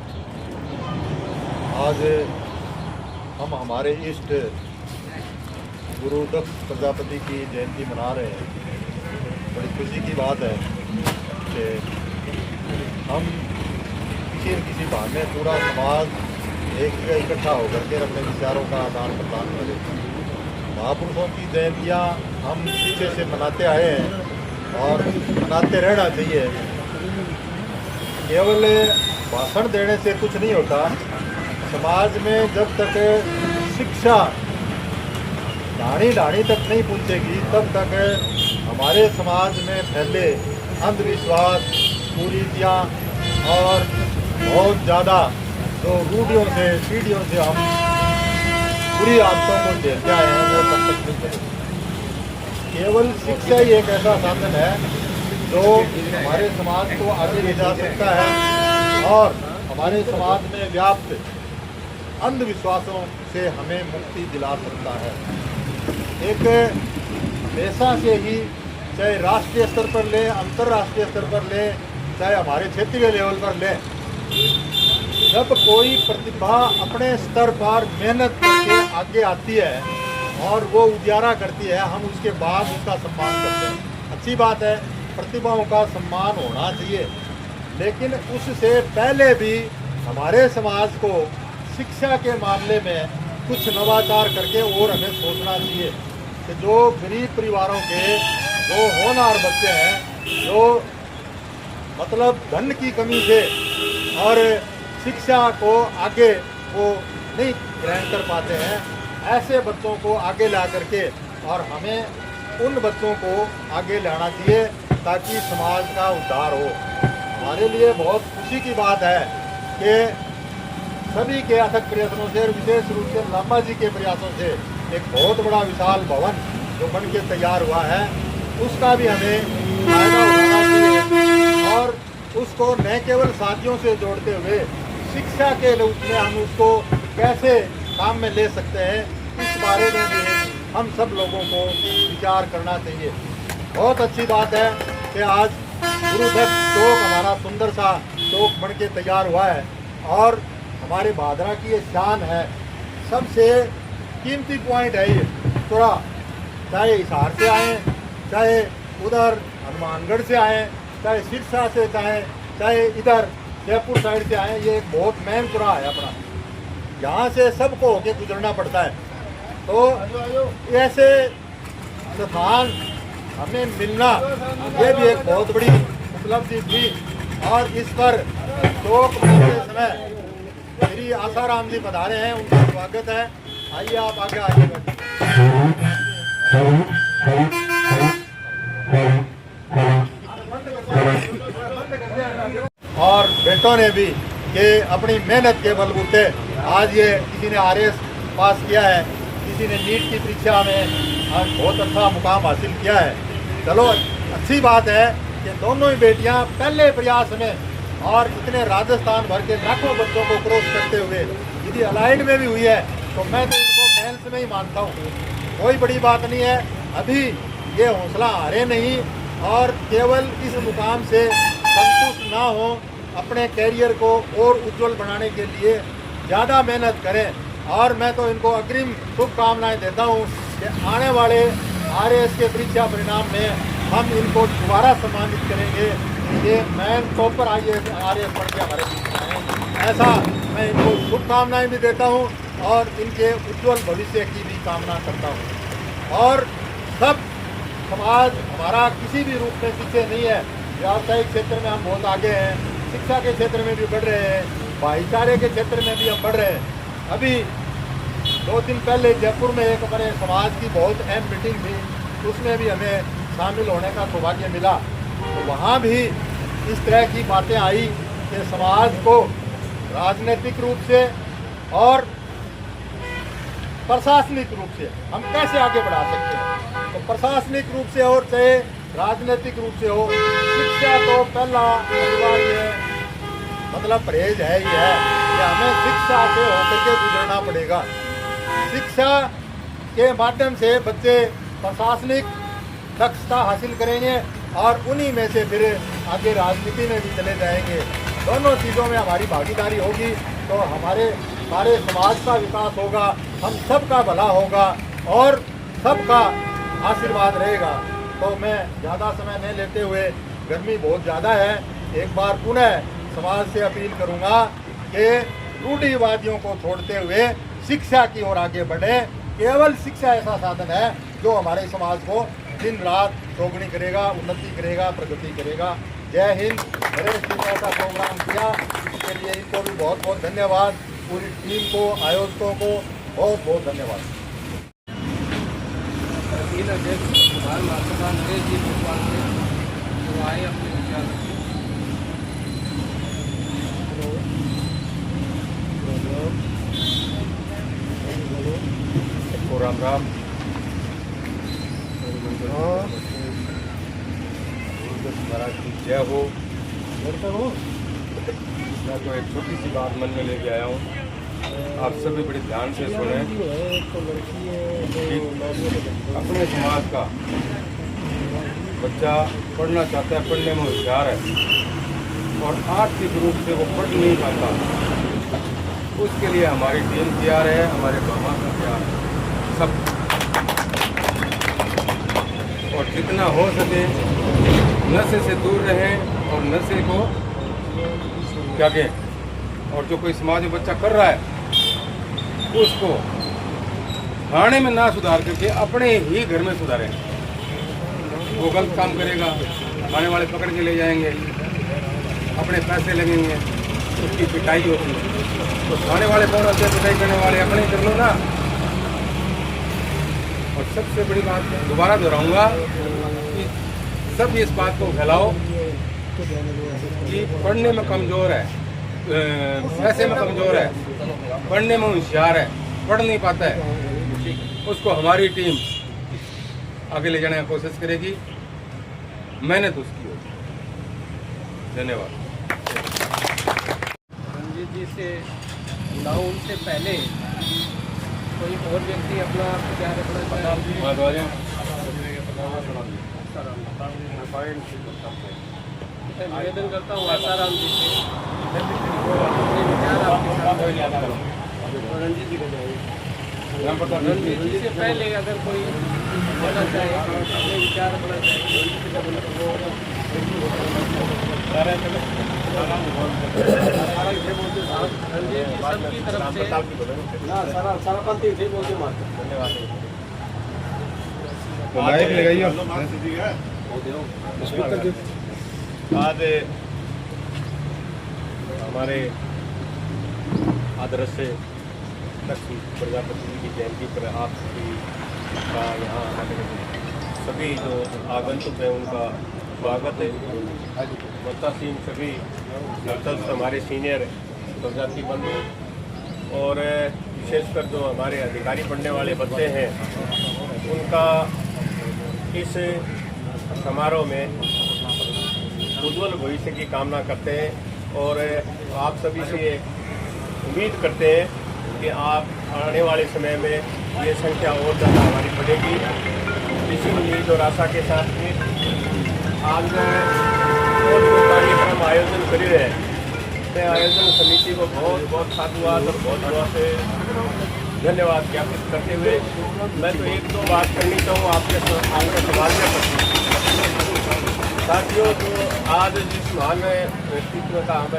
आज हम हमारे इष्ट गुरुदक्ष प्रजापति की जयंती मना रहे हैं। बड़ी खुशी की बात है कि हम किसी न किसी बहाने पूरा समाज एक जगह इकट्ठा होकर के अपने विचारों का आदान प्रदान करें। महापुरुषों की जयंतियाँ हम पीछे से मनाते आए हैं और मनाते रहना चाहिए। केवल भाषण देने से कुछ नहीं होता। समाज में जब तक शिक्षा ढाणी तक नहीं पहुँचेगी, तब तक हमारे समाज में फैले अंधविश्वास, कुरीतियाँ और बहुत ज़्यादा जो रूढ़ियों से, पीढ़ियों से हम बुरी आदतों को झेलते आए हैं, वो तब तक नहीं चलेगी। केवल शिक्षा ही एक ऐसा साधन है जो हमारे समाज को आगे ले जा सकता है और हमारे समाज में व्याप्त अंधविश्वासों से हमें मुक्ति दिला सकता है। एक हमेशा से ही, चाहे राष्ट्रीय स्तर पर ले, अंतर्राष्ट्रीय स्तर पर ले, चाहे हमारे क्षेत्रीय लेवल पर ले, जब कोई प्रतिभा अपने स्तर पर मेहनत करके आगे आती है और वो उजारा करती है, हम उसके बाद उसका सम्मान करते हैं। अच्छी बात है प्रतिभाओं का सम्मान होना चाहिए, लेकिन उससे पहले भी हमारे समाज को शिक्षा के मामले में कुछ नवाचार करके और हमें सोचना चाहिए कि जो गरीब परिवारों के जो होनहार बच्चे हैं, जो मतलब धन की कमी से और शिक्षा को आगे वो नहीं ग्रहण कर पाते हैं, ऐसे बच्चों को आगे ला करके और हमें उन बच्चों को आगे लाना चाहिए ताकि समाज का उद्धार हो। हमारे लिए बहुत खुशी की बात है कि सभी के अथक प्रयत्नों से, विशेष रूप से लामा जी के प्रयासों से एक बहुत बड़ा विशाल भवन जो बन के तैयार हुआ है, उसका भी हमें फायदा उठाना चाहिए और उसको न केवल साथियों से जोड़ते हुए शिक्षा के रूप में हम उसको कैसे काम में ले सकते हैं, इस बारे में भी हम सब लोगों को विचार करना चाहिए। बहुत अच्छी बात है कि आज गुरुदत्त चौक हमारा सुंदर सा चौक बन के तैयार हुआ है और हमारे भादरा की ये शान है। सबसे कीमती पॉइंट है ये थोड़ा, चाहे हिसार से आए, चाहे उधर हनुमानगढ़ से आए, चाहे सिरसा से चाहे इधर जयपुर साइड से आए, ये एक बहुत मेन चौराहा है अपना, यहाँ से सबको होके गुजरना पड़ता है। तो ऐसे स्थान हमें मिलना ये भी एक बहुत बड़ी उपलब्धि थी और इस पर चौक बनते समय श्री आसाराम जी पधारे हैं, उनका स्वागत है। आइए आप आगे आइए। और बेटों ने भी कि अपनी मेहनत के बलबूते आज ये किसी ने आरएस पास किया है, किसी ने नीट की परीक्षा में आज बहुत अच्छा मुकाम हासिल किया है। चलो अच्छी बात है कि दोनों ही बेटियां पहले प्रयास में और इतने राजस्थान भर के लाखों बच्चों को क्रॉस करते हुए यदि अलाइड में भी हुई है तो मैं तो इनको मेहनत में ही मानता हूँ। कोई बड़ी बात नहीं है, अभी ये हौसला हारे नहीं और केवल इस मुकाम से संतुष्ट ना हो, अपने कैरियर को और उज्जवल बनाने के लिए ज़्यादा मेहनत करें। और मैं तो इनको अग्रिम शुभकामनाएं देता हूँ कि आने वाले आरएएस के परीक्षा परिणाम में हम इनको दोबारा सम्मानित करेंगे। ये मैन टॉपर आरएएस बन के हमारे बीच में आए, ऐसा मैं इनको शुभकामनाएं भी देता हूँ और इनके उज्जवल भविष्य की भी कामना करता हूँ। और सब समाज हमारा किसी भी रूप में पीछे नहीं है। व्यावसायिक क्षेत्र में हम बहुत आगे हैं, शिक्षा के क्षेत्र में भी बढ़ रहे हैं, भाईचारे के क्षेत्र में भी हम बढ़ रहे हैं। अभी 2 दिन पहले जयपुर में एक हमारे समाज की बहुत अहम मीटिंग थी, उसमें भी हमें शामिल होने का सौभाग्य मिला। तो वहाँ भी इस तरह की बातें आई कि समाज को राजनीतिक रूप से और प्रशासनिक रूप से हम कैसे आगे बढ़ा सकते हैं। तो प्रशासनिक रूप से और चाहे राजनीतिक रूप से हो, शिक्षा तो पहला अनिवार्य मतलब परहेज है ही है कि हमें शिक्षा से होकर के गुजरना पड़ेगा। शिक्षा के माध्यम से बच्चे प्रशासनिक दक्षता हासिल करेंगे और उन्हीं में से फिर आगे राजनीति में भी चले जाएंगे। दोनों चीज़ों में हमारी भागीदारी होगी तो हमारे सारे समाज का विकास होगा, हम सबका भला होगा और सबका आशीर्वाद रहेगा। तो मैं ज़्यादा समय नहीं लेते हुए, गर्मी बहुत ज़्यादा है, एक बार पुनः समाज से अपील करूँगा कि रूढ़िवादियों को छोड़ते हुए शिक्षा की ओर आगे बढ़े। केवल शिक्षा ऐसा साधन है जो हमारे समाज को दिन रात दोगुनी करेगा, उन्नति करेगा, प्रगति करेगा। जय हिंद। मेरे ऐसा प्रोग्राम किया इसके लिए इनको भी बहुत बहुत धन्यवाद, पूरी टीम को, आयोजकों को बहुत बहुत धन्यवाद। कुमार महात्मा नरेश जी भोपाल से जो आए अपने विचार राम राम। महाराज की जय हो। मैं तो एक छोटी सी बात मन में लेके आया हूँ, आप सभी बड़े ध्यान से सुने। अपने समाज का बच्चा पढ़ना चाहता है, पढ़ने में होशियार है और आर्थिक रूप से वो पढ़ नहीं पाता, उसके लिए हमारी टीम तैयार है, हमारे मामा का तैयार है सब। और जितना हो सके नशे से दूर रहें और नशे को क्या कहें, और जो कोई समाज में बच्चा कर रहा है उसको थाने में ना सुधार करके अपने ही घर में सुधारें। वो गलत काम करेगा, थाने वाले पकड़ के ले जाएंगे, अपने पैसे लगेंगे, उसकी पिटाई होती है। तो थाने वाले कौन होते हैं? पिटाई करने वाले अपने ही कर लो ना। और सबसे बड़ी बात दोबारा दोहराऊंगा कि सब इस बात को फैलाओ कि पढ़ने में कमज़ोर है, पैसे में कमज़ोर है, पढ़ने में होशियार है, पढ़ नहीं पाता है, उसको हमारी टीम आगे ले जाने की कोशिश करेगी। मेहनत उसकी होगी। धन्यवाद। रंजीत जी से जुड़ा हूं, उनसे पहले कोई और व्यक्ति अपना क्या रखना चाहे? निवेदन करता हूँ आसाराम जी से अपने विचार आपके साथ रंजीत जी को जाएंगे। रंजीत जी से पहले अगर कोई बोलना चाहे, अपने विचार बोलना चाहे, रंजीत जी सबकी तरफ से सारापंथी थे बोलते मारते। आज हमारे आदर्श लक्ष्मी प्रजापति जी की जयंती पर आप सभी का यहाँ सभी जो आगंतुक हैं उनका स्वागत है। वक्तासीन सभी संसद हमारे सीनियर प्रजाति बंधु और विशेषकर जो हमारे अधिकारी बनने वाले बच्चे हैं उनका इस समारोह में उज्ज्वल भविष्य की कामना करते हैं और आप सभी से उम्मीद करते हैं कि आप आने वाले समय में ये संख्या और ज़्यादा हमारी बढ़ेगी। इसी उम्मीद और आशा के साथ में आज और जो कार्यक्रम आयोजन कर रहे हैं मैं आयोजन समिति को बहुत बहुत साधुवाद और बहुत बहुत से धन्यवाद ज्ञापित करते हुए मैं तो एक दो बात करनी चाहूँ आपके समाज में। साथियों, जो आज जिस महान व्यक्तित्व का हम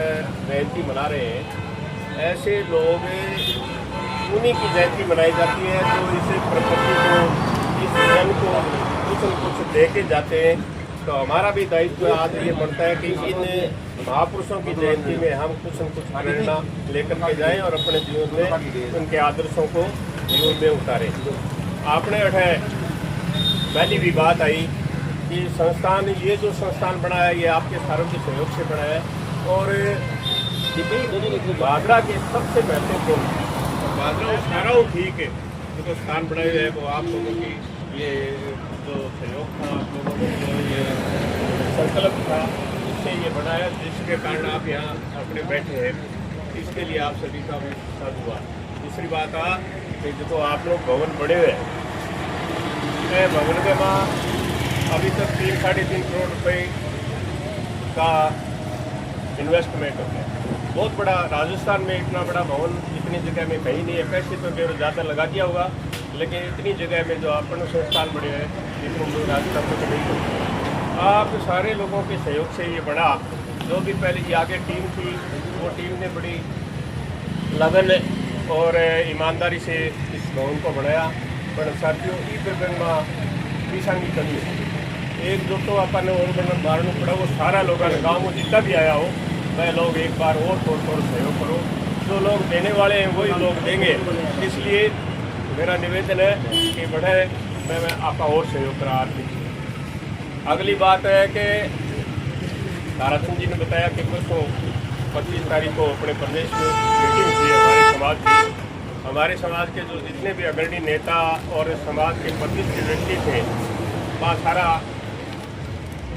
जयंती मना रहे हैं, ऐसे लोग उन्हीं की जयंती मनाई जाती है जो इस प्रकृति को, इस जन को कुछ न कुछ दे के जाते हैं। तो हमारा भी दायित्व आज ये बनता है कि इन महापुरुषों की जयंती में हम कुछ न कुछ प्रेरणा लेकर के जाएं और अपने जीवन में उनके आदर्शों को जीवन में उतारें। आपने पहली भी बात आई कि संस्थान, ये जो संस्थान बना है ये आपके सारों के सहयोग से बना है और बागड़ा के सबसे महत्वपूर्ण बागड़ा सारा ठीक है जो स्थान बनाए हुए हैं वो आप लोगों की ये जो सहयोग था, आप लोगों को जो ये संकल्प था इससे ये बनाया, जिसके कारण आप यहाँ अपने बैठे हैं, इसके लिए आप सभी का भी धन्यवाद। दूसरी बात आ कि जो आप लोग भवन बने हुए हैं, भवन में माँ अभी तक 3-3.5 करोड़ रुपए का इन्वेस्टमेंट हो गया। बहुत बड़ा, राजस्थान में इतना बड़ा भवन इतनी जगह में कहीं नहीं है। पैसे तो जो ज़्यादा लगा दिया होगा, लेकिन इतनी जगह में जो अपन संस्थान बड़े हैं इतने लोग राजस्थान में नहीं होते। आप सारे लोगों के सहयोग से ये बढ़ा। जो भी पहले की आगे टीम थी वो टीम ने बड़ी लगन और ईमानदारी से इस भवन को बढ़ाया। पर साथियों, ई प्रकरण में पैसा की कमी है। एक जो तो अपन और बनन मारना पड़ा, वो सारा लोग गाँव में जितना भी आया हो, वह लोग एक बार और थोड़ा सहयोग करो। जो लोग देने वाले हैं वही लोग देंगे। इसलिए मेरा निवेदन है कि बढ़े मैं आपका और सहयोग करा। अगली बात है कि ताराचंद जी ने बताया कि परसों 25 तारीख को अपने प्रदेश में मीटिंग थी हमारे समाज के जो जितने भी अग्रणी नेता और समाज के प्रतिष्ठित व्यक्ति थे, वहाँ सारा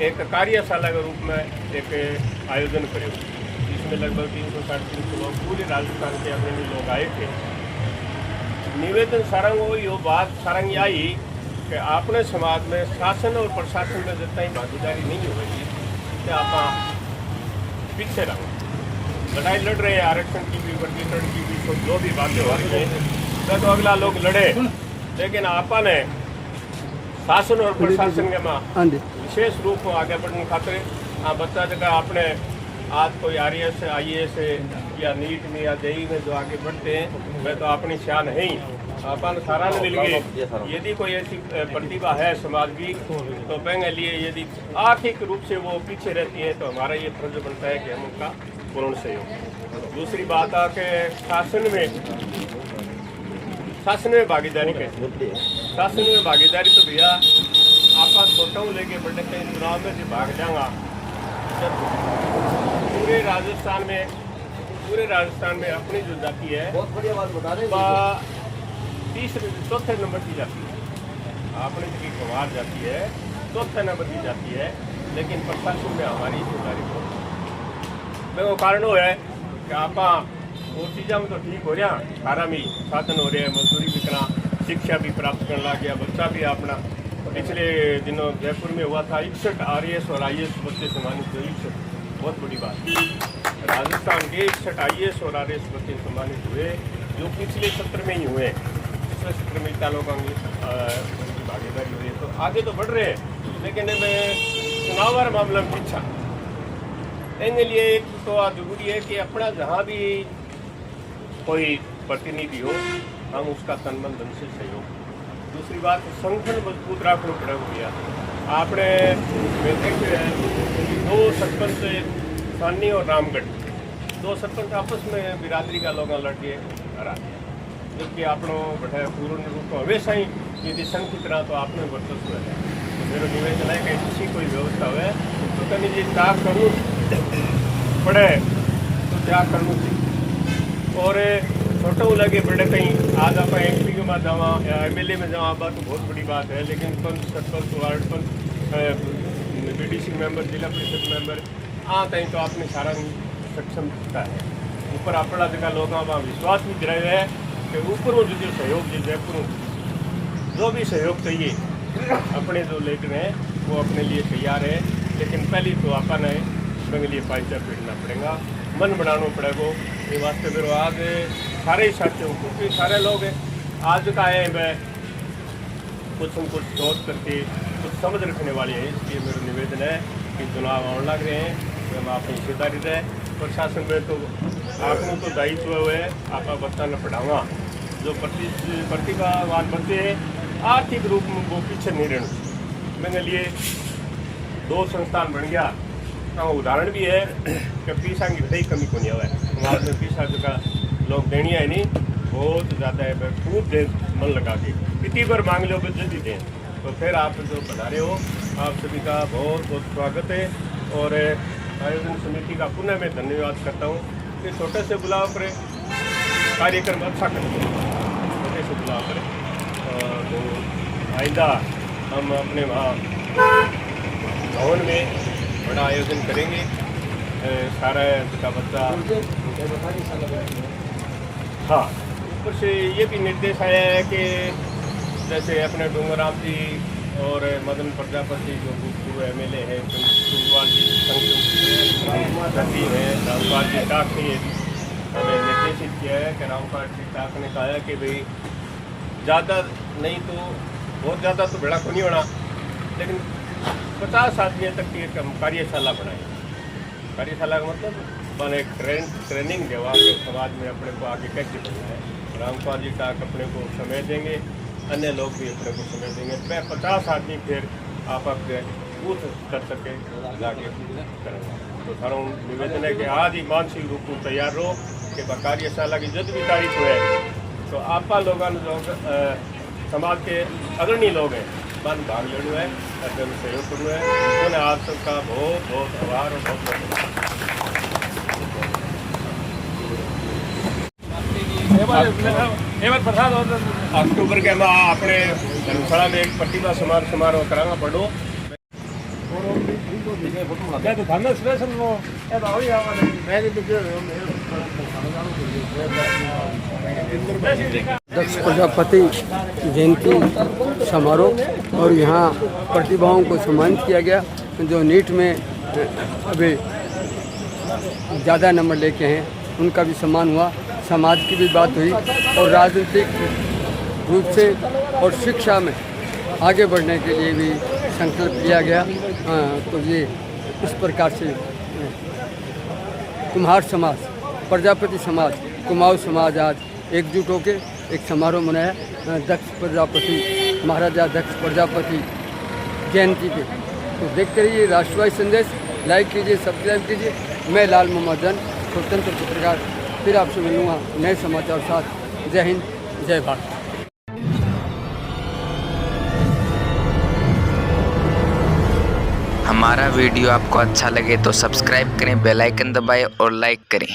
एक कार्यशाला के रूप में एक आयोजन करे, जिसमें लगभग 300-350 लोग पूरे राजस्थान के अग्रणी लोग आए थे। निवेदन सारंग हो यो बात सारंग आई कि अपने समाज में शासन और प्रशासन में जितना ही भागीदारी नहीं हो रही तो आप पीछे रहो। लड़ाई लड़ रहे हैं आरक्षण की भी, वर्गीकरण की भी, तो जो भी बातें हो रही हैं तो अगला लोग लड़े, लेकिन आपा ने शासन और प्रशासन के मां हाँ जी विशेष रूप में आगे बढ़ने खातिर आ बच्चा जगह अपने आज कोई RAS IAS या नीट में या JEE में जो आगे बढ़ते हैं मैं तो अपनी शान है ही अपन सारा मिल गए यदि कोई ऐसी प्रतिभा है समाज की तो बैंक लिए यदि आर्थिक रूप से वो पीछे रहती है तो हमारा ये फर्ज बनता है कि हम उनका पूर्ण सहयोग। दूसरी बात है कि शासन में भागीदारी कैसे शासन में भागीदारी तो भैया आप छोटा हूँ लेके बड़े कहीं चुनाव में जो भाग जाऊँगा पूरे राजस्थान में अपनी जो जाति है बहुत बढ़िया बात बता रहे हैं। चौथे नंबर की जाती है अपने की कुमार जाती है चौथे नंबर की जाती है लेकिन प्रशासन में हमारी हिस्सेदारी बहुत वो कारण वो है कि आप वो चीज़ा में तो ठीक हो रहा सारा में साधन हो रहा है मजदूरी भी करना शिक्षा भी प्राप्त करने लग गया बच्चा भी अपना पिछले दिनों जयपुर में हुआ था 61 RAS और IAS बच्चे सम्मानित हुए 61 बहुत बड़ी बात राजस्थान के 61 IAS और RAS बच्चे सम्मानित हुए जो पिछले सत्र में ही हुए पिछले सत्र में लोगों की भागीदारी हुई तो आगे तो बढ़ रहे हैं लेकिन चुनाव वाला मामला में पीछा इसके लिए एक तो जरूरी है कि अपना जहाँ भी कोई प्रतिनिधि हो हम उसका तन मन धन से सहयोग। दूसरी बात संगठन मजबूत रखना पड़ेगा भैया आपने दो सरपंच सानी और रामगढ़ दो सरपंच आपस में बिरादरी का लोग लड़के हरा दिया जबकि आपनो बैठा पूर्ण रूप में हमेशा ही यदि संघ की तरह तो आपने वर्चस्व है तो मेरा निवेदन है कि किसी कोई व्यवस्था हुए तो कहीं जी क्या करूँ पड़े तो क्या करना चाहिए और छोटा लगे बड़े कहीं आज आप MP में जावा या MLA में जावा बात तो बहुत बड़ी बात है लेकिन पंच सरपंच वार्ड पंच BDC मेंबर जिला परिषद मेंबर कहीं तो आपने सारा सक्षम दिखता है ऊपर अपना जगह लोगों का विश्वास भी दिलाया है कि ऊपर जो सहयोग जो जयपुर जो भी सहयोग चाहिए अपने जो लीडर हैं वो अपने लिए तैयार है लेकिन पहले तो अपन अपने लिए पैसा पीटना पड़ेगा मन बनाना पड़ेगा ये वास्ते फिर आज सारे ही साथियों क्योंकि सारे लोग आज का है मैं कुछ न कुछ सोच करके कुछ समझ रखने वाले हैं इसलिए मेरा निवेदन है कि चुनाव आने लग रहे हैं तो हम अपनी हिस्सेदारी रहें प्रशासन में तो आपको तो दायित्व है आपका बच्चा न पढ़ाऊँगा जो प्रतिभावान बच्चे हैं आर्थिक रूप में वो पीछे नहीं रहना मैंने लिए 2 संस्थान बन गया उदाहरण भी है कि पीसा की सही कमी को नहीं हुआ है समाज में पीसा का लोग देनी है नहीं बहुत ज़्यादा है खूब दे मन लगा के इतनी बार मांग लो जल्दी दें तो फिर आप जो बता रहे हो आप सभी का बहुत बहुत स्वागत है और आयोजन समिति का पुनः मैं धन्यवाद करता हूँ कि छोटे से बुलाव पर कार्यक्रम अच्छा करते हैं छोटे से बुलाव पर तो आइंदा हम अपने वहाँ भवन में बड़ा आयोजन करेंगे सारा का बच्चा हाँ ऊपर से ये भी निर्देश आया है कि जैसे अपने डूंगराम जी और मदन प्रजापति जो भूतपूर्व MLA है रामपाल जी टाक ने हमें निर्देशित किया है कि रामपाल जी टाक ने कहा है कि भाई ज़्यादा नहीं तो बहुत ज़्यादा तो बड़ा को नहीं होना लेकिन 50 आदमियों तक की एक कार्यशाला बनाई कार्यशाला का मतलब मैंने एक ट्रेनिंग देवा के समाज में अपने को आगे कैसे बढ़ना है रामपाल जी टाक अपने को समय देंगे अन्य लोग भी अपने को समय देंगे मैं 50 आदमी फिर आप बूथ कर सके जाके करेंगे तो थारा निवेदन है कि आज ही मानसिक रूप में तैयार रहो कि कार्यशाला की जब भी तारीख हुए तो आप लोगों जो समाज के अग्रणी लोग हैं मन भाग लेना है और सहयोग करना है उन्होंने आप सबका बहुत बहुत आभार और बहुत अक्टूबर के मैं अपने धर्मशाला में एक प्रतिभा समारोह कराना पड़ो दक्ष प्रजापति जयंती समारोह और यहाँ प्रतिभाओं को सम्मानित किया गया जो नीट में अभी ज़्यादा नंबर लेके हैं उनका भी सम्मान हुआ समाज की भी बात हुई और राजनीतिक रूप से और शिक्षा में आगे बढ़ने के लिए भी संकल्प लिया गया। तो ये इस प्रकार से कुम्हार समाज, प्रजापति समाज, कुमाऊँ समाज आज एकजुट होकर एक समारोह मनाया दक्ष प्रजापति, महाराजा दक्ष प्रजापति जयंती पे। तो देखते रहिए राष्ट्रवादी संदेश, लाइक कीजिए, सब्सक्राइब कीजिए। मैं लाल मोहम्मद, स्वतंत्र पत्रकार, फिर आपसे मिलूँगा नए समाचार साथ। जय हिंद, जय भारत। हमारा वीडियो आपको अच्छा लगे तो सब्सक्राइब करें, बेल आइकन दबाएं और लाइक करें।